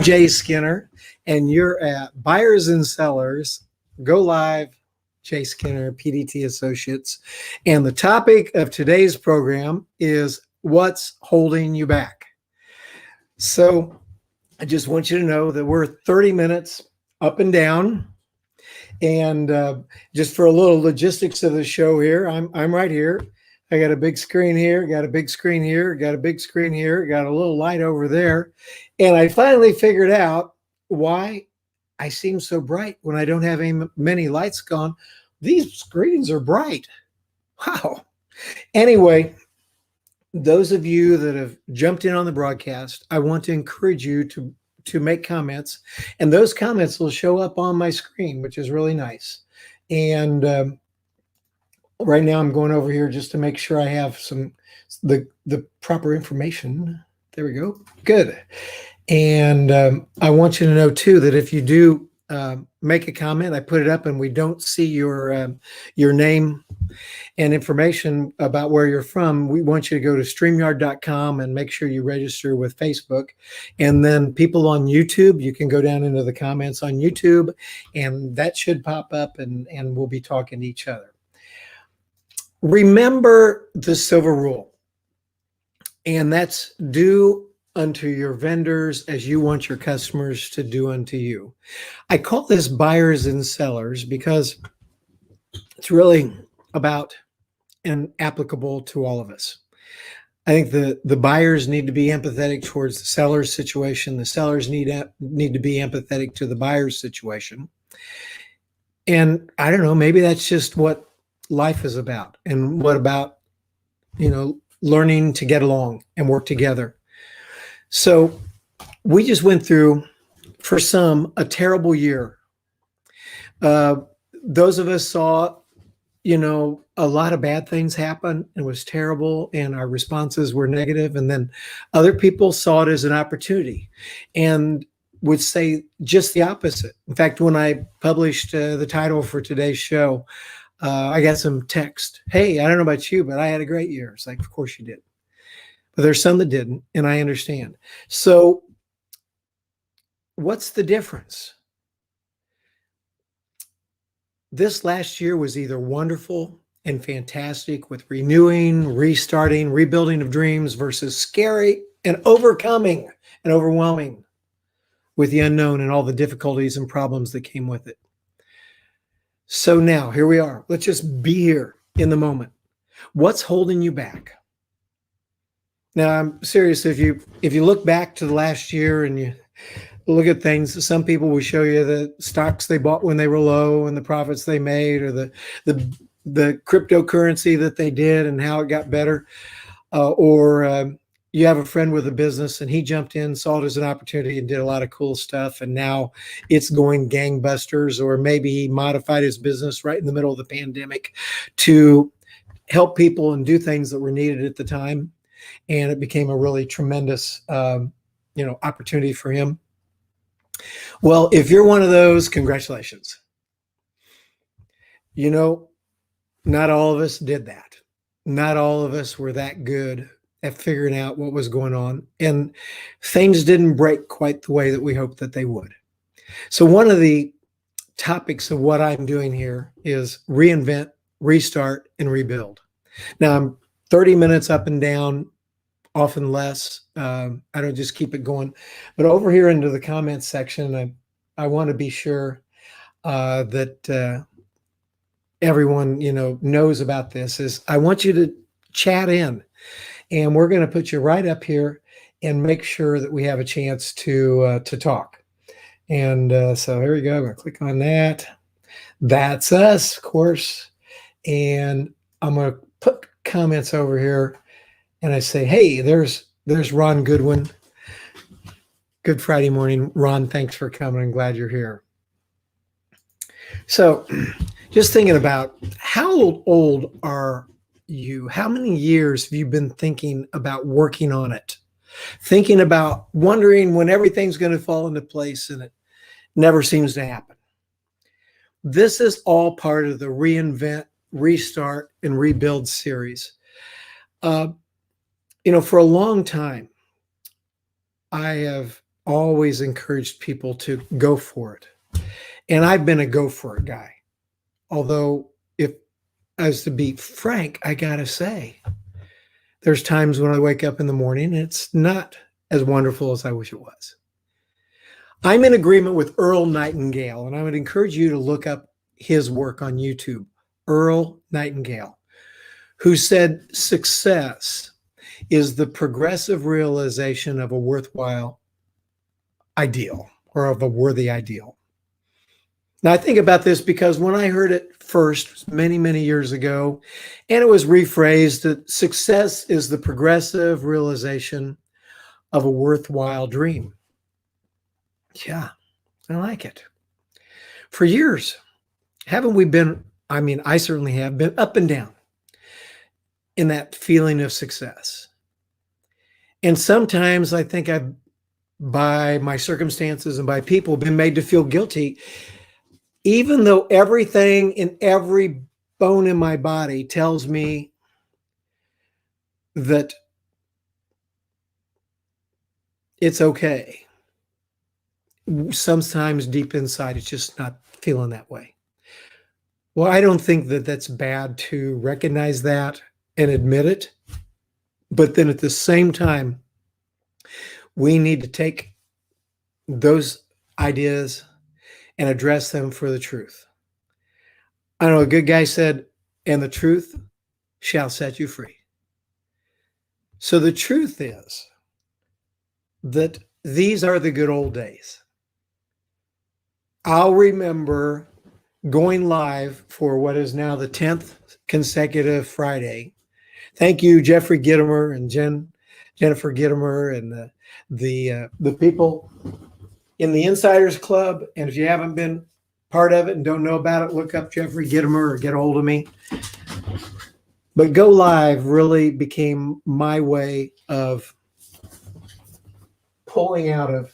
I'm Jay Skinner, and you're at Buyers and Sellers Go Live. Jay Skinner, PDT Associates. And the topic of today's program is what's holding you back. So I just want you to know that we're 30 minutes up and down. And just for a little logistics of the show here, I'm right here. I got a big screen here, got a big screen here, got a big screen here, got a little light over there. And I finally figured out why I seem so bright when I don't have many lights gone. These screens are bright. Wow. Anyway, those of you that have jumped in on the broadcast, I want to encourage you to make comments, and those comments will show up on my screen, which is really nice. And right now I'm going over here just to make sure I have the proper information. There we go. Good. And I want you to know too that if you do make a comment, I put it up and we don't see your name and information about where you're from, we want you to go to StreamYard.com and make sure you register with Facebook. And then people on YouTube, you can go down into the comments on YouTube and that should pop up and we'll be talking to each other. Remember the silver rule, and that's do unto your vendors as you want your customers to do unto you. I call this buyers and sellers because it's really about and applicable to all of us. I think the buyers need to be empathetic towards the seller's situation. The sellers need to be empathetic to the buyer's situation. And I don't know, maybe that's just what life is about. And what about, learning to get along and work together. So we just went through, for some, a terrible year. Those of us saw, a lot of bad things happen. It was terrible and our responses were negative. And then other people saw it as an opportunity and would say just the opposite. In fact, when I published the title for today's show, I got some text. Hey, I don't know about you, but I had a great year. It's like, of course you did. But there's some that didn't, and I understand. So what's the difference? This last year was either wonderful and fantastic with renewing, restarting, rebuilding of dreams versus scary and overcoming and overwhelming with the unknown and all the difficulties and problems that came with it. So now here we are. Let's just be here in the moment. What's holding you back? Now, I'm serious. If you look back to the last year and you look at things, some people will show you the stocks they bought when they were low and the profits they made, or the cryptocurrency that they did and how it got better. Or you have a friend with a business and he jumped in, saw it as an opportunity and did a lot of cool stuff. And now it's going gangbusters, or maybe he modified his business right in the middle of the pandemic to help people and do things that were needed at the time. And it became a really tremendous, opportunity for him. Well, if you're one of those, congratulations. Not all of us did that. Not all of us were that good at figuring out what was going on. And things didn't break quite the way that we hoped that they would. So one of the topics of what I'm doing here is reinvent, restart, and rebuild. Now, I'm 30 minutes up and down, often less. I don't just keep it going. But over here into the comments section, I want to be sure that everyone, knows about this. Is I want you to chat in, and we're going to put you right up here and make sure that we have a chance to talk. And so here we go. I'm going to click on that. That's us, of course. And I'm going to put comments over here. And I say, hey, there's Ron Goodwin. Good Friday morning. Ron, thanks for coming. I'm glad you're here. So just thinking about how old are you? How many years have you been thinking about working on it? Thinking about wondering when everything's going to fall into place, and it never seems to happen. This is all part of the Reinvent, Restart, and Rebuild series. For a long time, I have always encouraged people to go for it. And I've been a go for it guy. Although, if I was to be frank, I gotta say, there's times when I wake up in the morning and it's not as wonderful as I wish it was. I'm in agreement with Earl Nightingale, and I would encourage you to look up his work on YouTube. Earl Nightingale, who said success is the progressive realization of a worthwhile ideal or of a worthy ideal. Now, I think about this because when I heard it first many, many years ago, and it was rephrased that success is the progressive realization of a worthwhile dream. Yeah, I like it. For years, haven't we been, I certainly have been up and down in that feeling of success. And sometimes I think I've, by my circumstances and by people, been made to feel guilty, even though everything in every bone in my body tells me that it's okay. Sometimes deep inside, it's just not feeling that way. Well, I don't think that that's bad to recognize that and admit it. But then at the same time, we need to take those ideas and address them for the truth. I know a good guy said, and the truth shall set you free. So the truth is that these are the good old days. I'll remember going live for what is now the 10th consecutive Friday. Thank you, Jeffrey Gitomer and Jennifer Gitomer and the people in the Insiders Club. And if you haven't been part of it and don't know about it, look up Jeffrey Gitomer or get a hold of me. But Go Live really became my way of pulling out of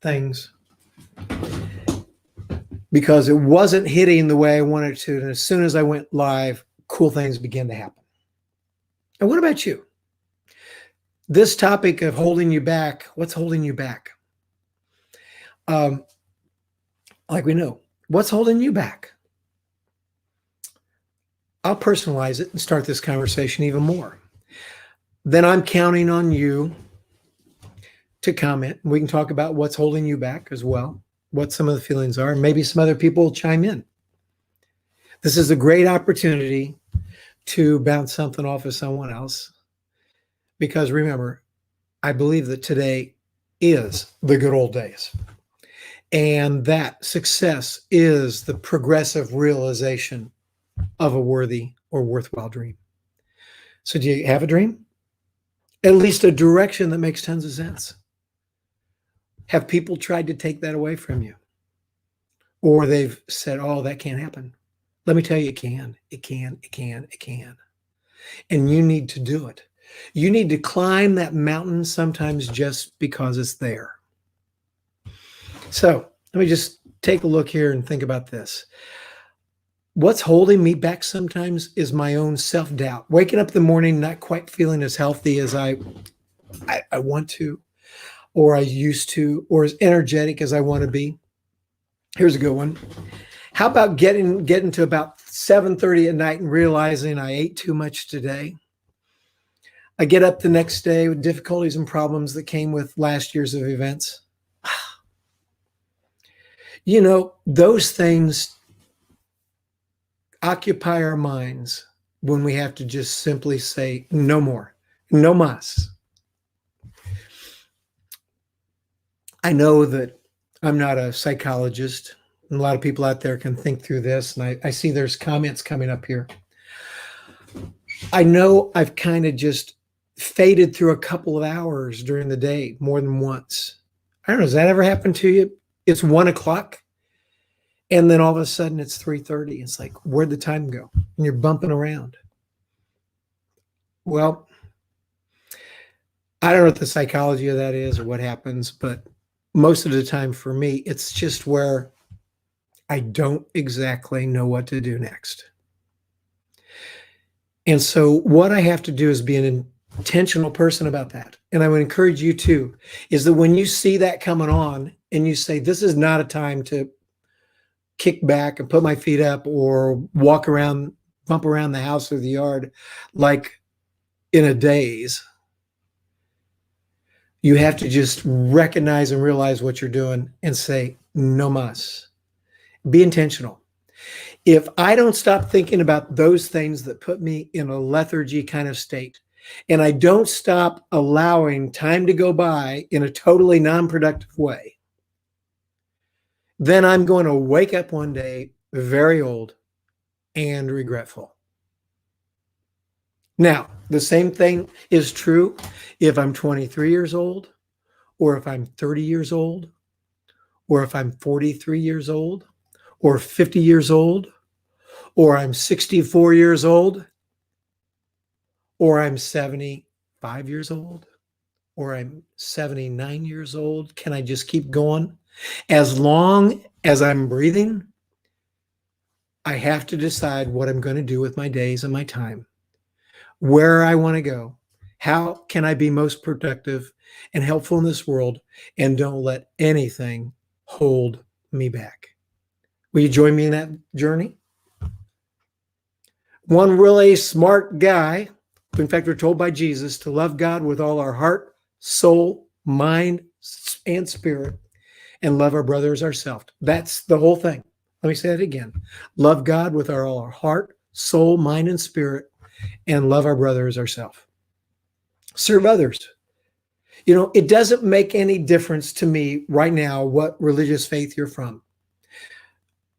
things because it wasn't hitting the way I wanted to. And as soon as I went live, cool things began to happen. And what about you? This topic of holding you back, what's holding you back? Like we know, what's holding you back? I'll personalize it and start this conversation even more. Then I'm counting on you to comment. We can talk about what's holding you back as well, what some of the feelings are. Maybe some other people will chime in. This is a great opportunity to bounce something off of someone else. Because remember, I believe that today is the good old days. And that success is the progressive realization of a worthy or worthwhile dream. So do you have a dream? At least a direction that makes tons of sense. Have people tried to take that away from you? Or they've said, oh, that can't happen. Let me tell you, it can. It can, it can, it can. And you need to do it. You need to climb that mountain sometimes just because it's there. So let me just take a look here and think about this. What's holding me back sometimes is my own self-doubt. Waking up in the morning, not quite feeling as healthy as I want to, or I used to, or as energetic as I want to be. Here's a good one. How about getting to about 7:30 at night and realizing I ate too much today? I get up the next day with difficulties and problems that came with last year's of events. You know, those things occupy our minds when we have to just simply say, no more, no mas. I know that I'm not a psychologist, and a lot of people out there can think through this, and I see there's comments coming up here. I know I've kind of just faded through a couple of hours during the day more than once. I don't know, does that ever happen to you? It's 1 o'clock, and then all of a sudden it's 3:30. It's like, where'd the time go? And you're bumping around. Well, I don't know what the psychology of that is or what happens, but most of the time for me, it's just where I don't exactly know what to do next. And so what I have to do is be intentional person about that. And I would encourage you too, is that when you see that coming on and you say, this is not a time to kick back and put my feet up or walk around, bump around the house or the yard like in a daze. You have to just recognize and realize what you're doing and say, no mas. Be intentional. If I don't stop thinking about those things that put me in a lethargy kind of state, and I don't stop allowing time to go by in a totally non-productive way, then I'm going to wake up one day very old and regretful. Now, the same thing is true if I'm 23 years old, or if I'm 30 years old, or if I'm 43 years old, or 50 years old, or I'm 64 years old, or I'm 75 years old, or I'm 79 years old. Can I just keep going? As long as I'm breathing, I have to decide what I'm going to do with my days and my time, where I want to go, how can I be most productive and helpful in this world, and don't let anything hold me back. Will you join me in that journey? One really smart guy, in fact, we're told by Jesus to love God with all our heart, soul, mind, and spirit, and love our brother as ourselves. That's the whole thing. Let me say that again. Love God with all our heart, soul, mind, and spirit, and love our brother as ourselves. Serve others. You know, it doesn't make any difference to me right now what religious faith you're from.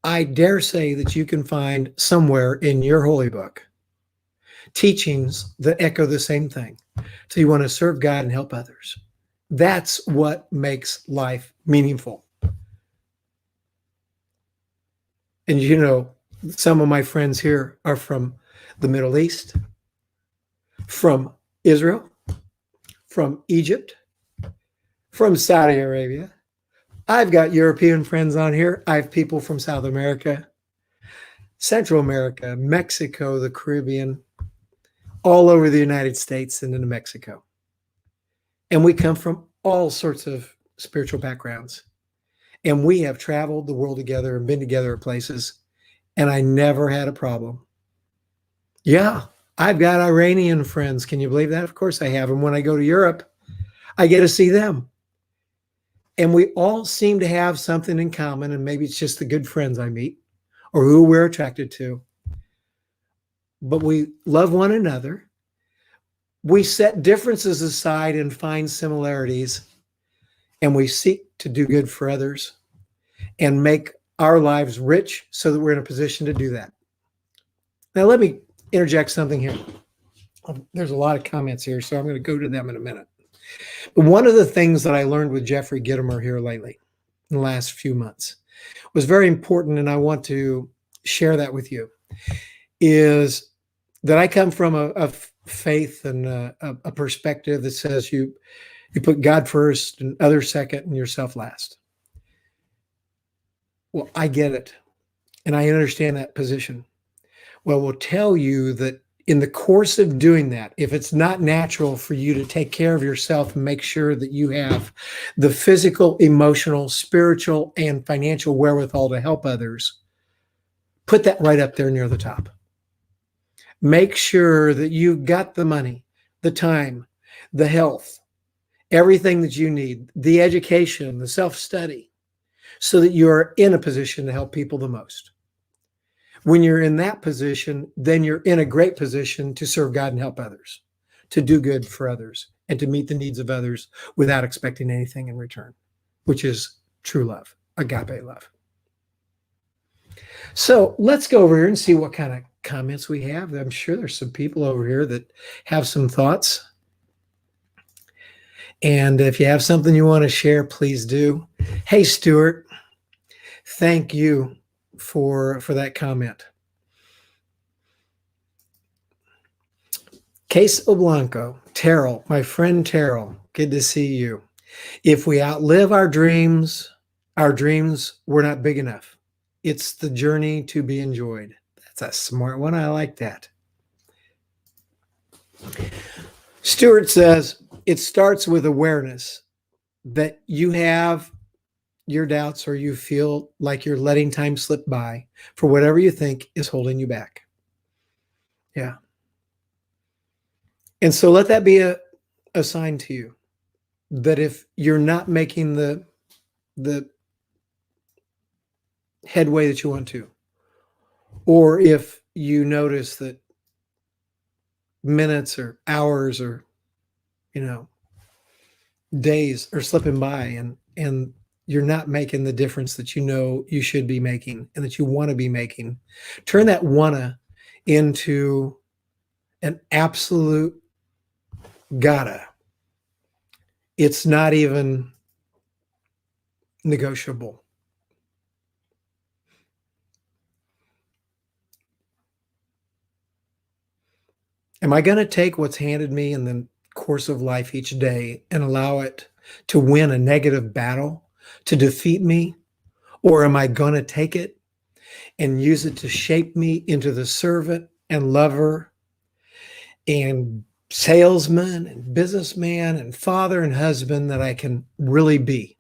I dare say that you can find somewhere in your holy book teachings that echo the same thing. So you want to serve God and help others. That's what makes life meaningful. And you know, some of my friends here are from the Middle East, from Israel, from Egypt, from Saudi Arabia. I've got European friends on here. I have people from South America, Central America, Mexico, the Caribbean, all over the United States and into Mexico. And we come from all sorts of spiritual backgrounds. And we have traveled the world together and been together at places. And I never had a problem. Yeah, I've got Iranian friends. Can you believe that? Of course I have. And when I go to Europe, I get to see them. And we all seem to have something in common. And maybe it's just the good friends I meet or who we're attracted to. But we love one another. We set differences aside and find similarities. And we seek to do good for others and make our lives rich so that we're in a position to do that. Now, let me interject something here. There's a lot of comments here, so I'm going to go to them in a minute. But one of the things that I learned with Jeffrey Gitomer here lately, in the last few months, was very important, and I want to share that with you, is that I come from a faith and a perspective that says you put God first and others second and yourself last. Well, I get it, and I understand that position. Well, we'll tell you that in the course of doing that, if it's not natural for you to take care of yourself and make sure that you have the physical, emotional, spiritual, and financial wherewithal to help others, put that right up there near the top. Make sure that you've got the money, the time, the health, everything that you need, the education, the self-study, so that you're in a position to help people the most. When you're in that position, then you're in a great position to serve God and help others, to do good for others, and to meet the needs of others without expecting anything in return, which is true love, agape love. So let's go over here and see what kind of comments we have. I'm sure there's some people over here that have some thoughts. And if you have something you want to share, please do. Hey, Stuart, thank you for that comment. Queso Blanco, Terrell, my friend Terrell, good to see you. If we outlive our dreams were not big enough. It's the journey to be enjoyed. That's a smart one. I like that. Stewart says it starts with awareness that you have your doubts or you feel like you're letting time slip by for whatever you think is holding you back. Yeah. And so let that be a sign to you that if you're not making the headway that you want to, or if you notice that minutes or hours or days are slipping by and you're not making the difference that you know you should be making and that you want to be making, turn that wanna into an absolute gotta. It's not even negotiable. Am I going to take what's handed me in the course of life each day and allow it to win a negative battle, to defeat me? Or am I going to take it and use it to shape me into the servant and lover and salesman and businessman and father and husband that I can really be?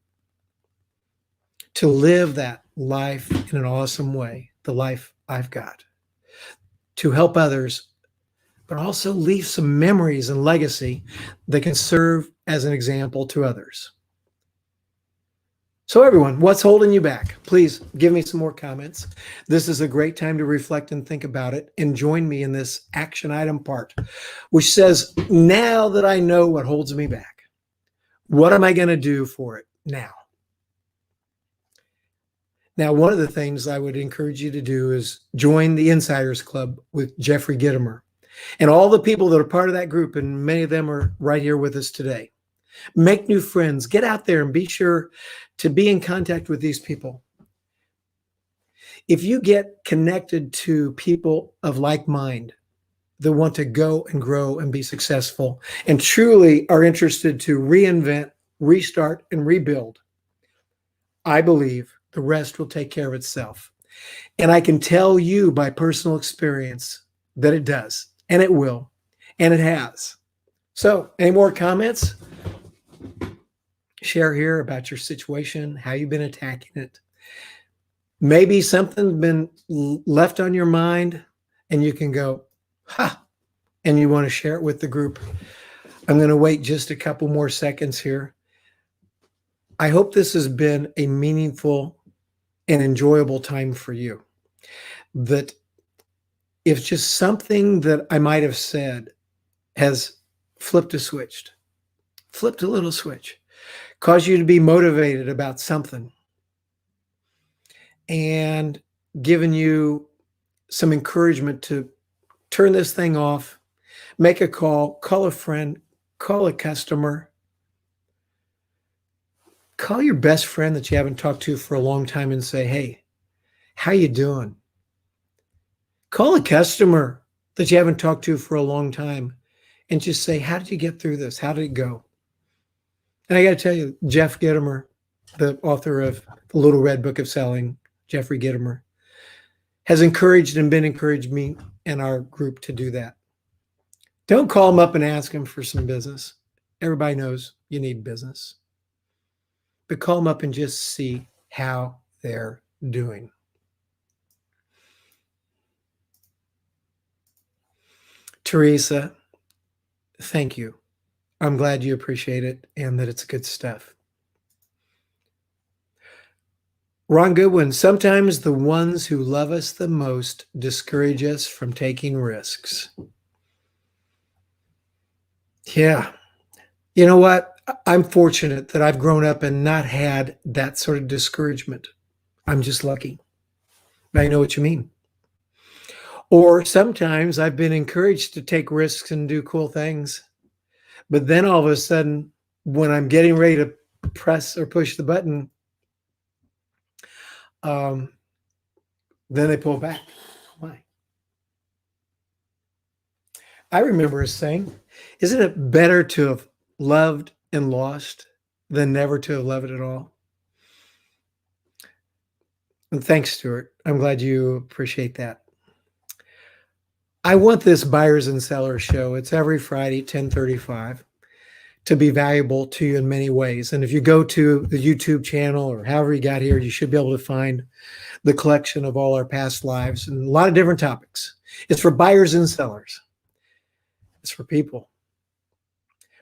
To live that life in an awesome way, the life I've got, to help others, but also leave some memories and legacy that can serve as an example to others. So everyone, what's holding you back? Please give me some more comments. This is a great time to reflect and think about it, and join me in this action item part, which says, now that I know what holds me back, what am I going to do for it now? Now, one of the things I would encourage you to do is join the Insiders Club with Jeffrey Gitomer and all the people that are part of that group, and many of them are right here with us today. Make new friends, get out there and be sure to be in contact with these people. If you get connected to people of like mind that want to go and grow and be successful and truly are interested to reinvent, restart, and rebuild, I believe the rest will take care of itself. And I can tell you by personal experience that it does, and it will, and it has. So, any more comments? Share here about your situation, how you've been attacking it. Maybe something's been left on your mind and you can go, ha, and you want to share it with the group. I'm going to wait just a couple more seconds here. I hope this has been a meaningful and enjoyable time for you. That if just something that I might have said has flipped a little switch, caused you to be motivated about something, and given you some encouragement to turn this thing off, make a call a friend, call a customer, call your best friend that you haven't talked to for a long time and say, hey, how you doing? Call a customer that you haven't talked to for a long time and just say, how did you get through this? How did it go? And I got to tell you, Jeff Gitomer, the author of The Little Red Book of Selling, Jeffrey Gitomer, has encouraged and been encouraged me and our group to do that. Don't call them up and ask them for some business. Everybody knows you need business. But call them up and just see how they're doing. Teresa, thank you. I'm glad you appreciate it and that it's good stuff. Ron Goodwin, sometimes the ones who love us the most discourage us from taking risks. Yeah. You know what? I'm fortunate that I've grown up and not had that sort of discouragement. I'm just lucky. I know what you mean. Or sometimes I've been encouraged to take risks and do cool things. But then all of a sudden, when I'm getting ready to press or push the button, then they pull back. Why? I remember a saying, isn't it better to have loved and lost than never to have loved at all? And thanks, Stuart. I'm glad you appreciate that. I want this buyers and sellers show. It's every Friday, 10:35, to be valuable to you in many ways. And if you go to the YouTube channel or however you got here, you should be able to find the collection of all our past lives and a lot of different topics. It's for buyers and sellers. It's for people,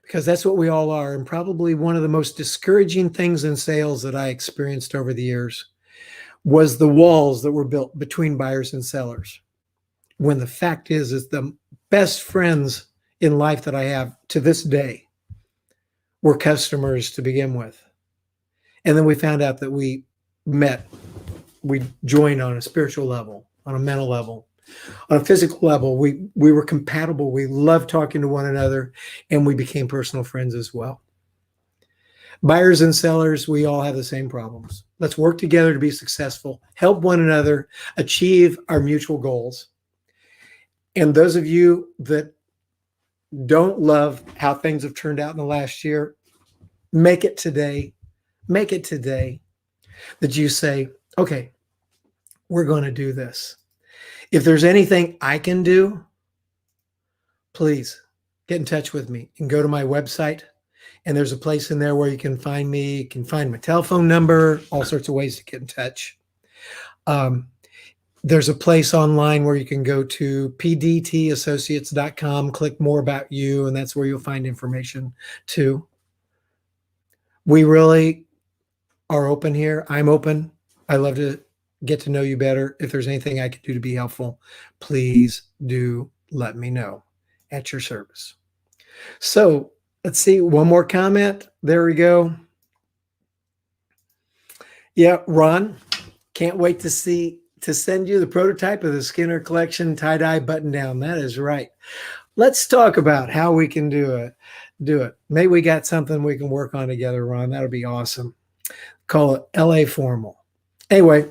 because that's what we all are. And probably one of the most discouraging things in sales that I experienced over the years was the walls that were built between buyers and sellers. When the fact is the best friends in life that I have to this day were customers to begin with. And then we found out that we joined on a spiritual level, on a mental level, on a physical level. We were compatible. We loved talking to one another, and we became personal friends as well. Buyers and sellers, we all have the same problems. Let's work together to be successful, help one another achieve our mutual goals. And those of you that don't love how things have turned out in the last year, make it today that you say, okay, we're going to do this. If there's anything I can do, please get in touch with me and go to my website. And there's a place in there where you can find me. You can find my telephone number, all sorts of ways to get in touch. There's a place online where you can go to pdtassociates.com, click more about you, and that's where you'll find information too. We really are open here. I'm open. I love to get to know you better. If there's anything I can do to be helpful, please do let me know. At your service. So let's see, one more comment. There we go. Yeah, Ron, can't wait to send you the prototype of the Skinner Collection tie-dye button down. That is right. Let's talk about how we can do it. Maybe we got something we can work on together, Ron. That'll be awesome. Call it LA Formal. Anyway,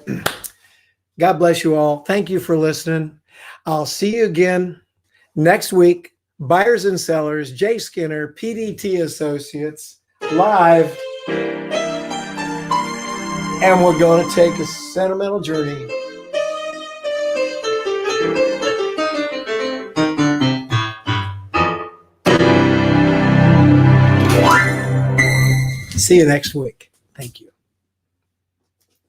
God bless you all. Thank you for listening. I'll see you again next week. Buyers and Sellers, Jay Skinner, PDT Associates, live. And we're going to take a sentimental journey. See you next week. Thank you.